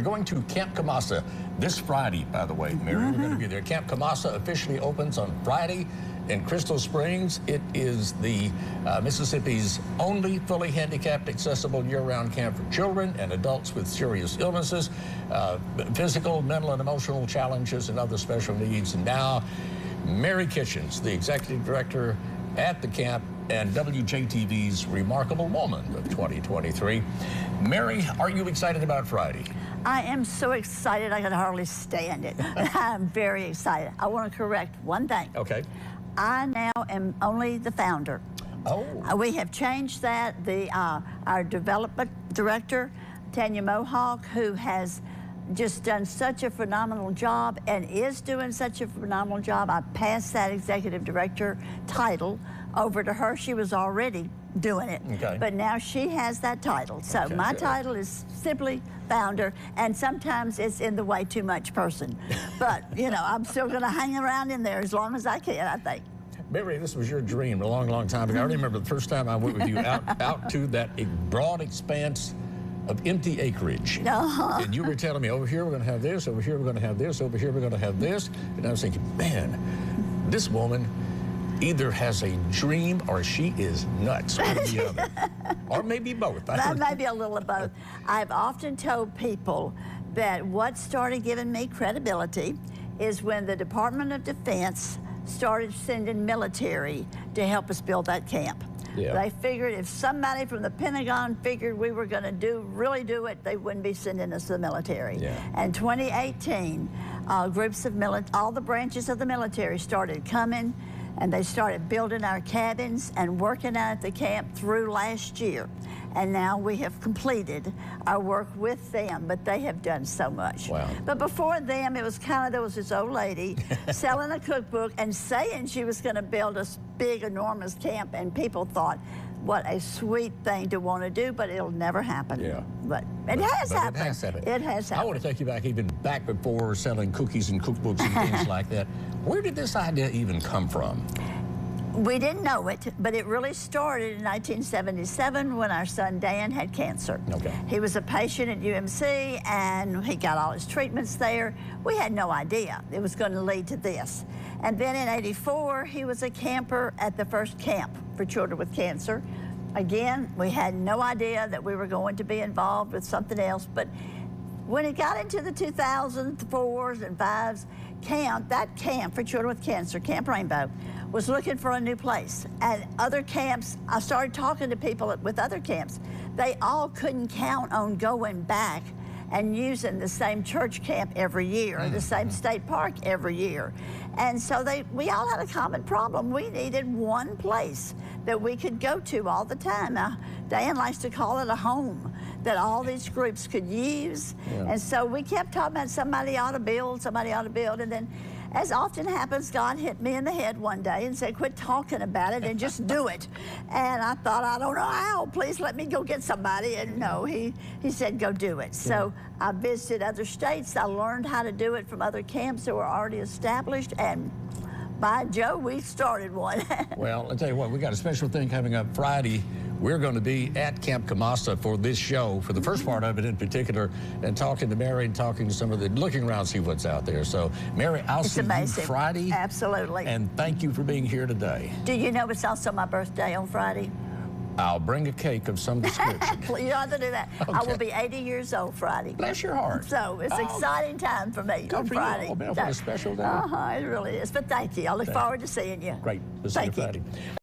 going to Camp Kamassa this Friday, by the way, Mary. We're going to be there. Camp Kamassa officially opens on Friday in Crystal Springs. It is the Mississippi's only fully handicapped accessible year-round camp for children and adults with serious illnesses, physical, mental, and emotional challenges, and other special needs. And now, Mary Kitchens, the executive director at the camp and WJTV's Remarkable Woman of 2023. Mary, are you excited about Friday? I am so excited I can hardly stand it. I'm very excited. I want to correct one thing. Okay. I now am only the founder. Oh. We have changed that. Our development director, Tanya Mohawk, who has just done such a phenomenal job and is doing such a phenomenal job. I passed that executive director title over to her. She was already doing it, okay, but now she has that title. So okay, my title is simply founder, and sometimes it's in the way too much person. But, you know, I'm still going to hang around in there as long as I can, I think. Mary, this was your dream a long, long time ago. I remember the first time I went with you out to that broad expanse of empty acreage. And you were telling me, over here we're going to have this, over here we're going to have this, over here we're going to have this. And I was thinking, man, this woman either has a dream or she is nuts, one or the other. Or maybe both. That may be a little of both. I've often told people that what started giving me credibility is when the Department of Defense started sending military to help us build that camp. Yeah. They figured if somebody from the Pentagon figured we were going to really do it, they wouldn't be sending us the military. Yeah. And 2018, groups of all the branches of the military started coming, and they started building our cabins and working out at the camp through last year. And now we have completed our work with them, but they have done so much. Wow. But before them, it was kind of, there was this old lady selling a cookbook and saying she was going to build a big, enormous camp, and people thought, what a sweet thing to want to do, but it'll never happen. Yeah. But it has happened. It has happened. It has happened. I want to take you back even back before selling cookies and cookbooks and things like that. Where did this idea even come from? We didn't know it, but it really started in 1977 when our son Dan had cancer. Okay. He was a patient at UMC, and he got all his treatments there. We had no idea it was going to lead to this. And then in '84, he was a camper at the first camp for children with cancer. Again, we had no idea that we were going to be involved with something else, but when it got into the 2004s and 5s, that camp for children with cancer, Camp Rainbow, was looking for a new place. And other camps, I started talking to people with other camps. They all couldn't count on going back and using the same church camp every year, or the same state park every year. And so we all had a common problem. We needed one place that we could go to all the time. Now, Dan likes to call it a home that all these groups could use. Yeah. And so we kept talking about somebody ought to build, and then, as often happens, God hit me in the head one day and said, quit talking about it and just do it. And I thought, I don't know how, please let me go get somebody. And no, he said, go do it. Yeah. So I visited other states. I learned how to do it from other camps that were already established, and by Joe, we started one. Well, I'll tell you what, we got a special thing coming up Friday. We're going to be at Camp Kamassa for this show, for the first part of it in particular, and talking to Mary and talking to some of the, looking around, see what's out there. So, Mary, I'll see you Friday. Absolutely. And thank you for being here today. Do you know it's also my birthday on Friday? I'll bring a cake of some description. You don't have to do that. Okay. I will be 80 years old Friday. Bless your heart. So it's an exciting time for me on Friday. Oh, man, what a special day. It really is. But thank you. I look forward to seeing you. Great. We'll see you Friday.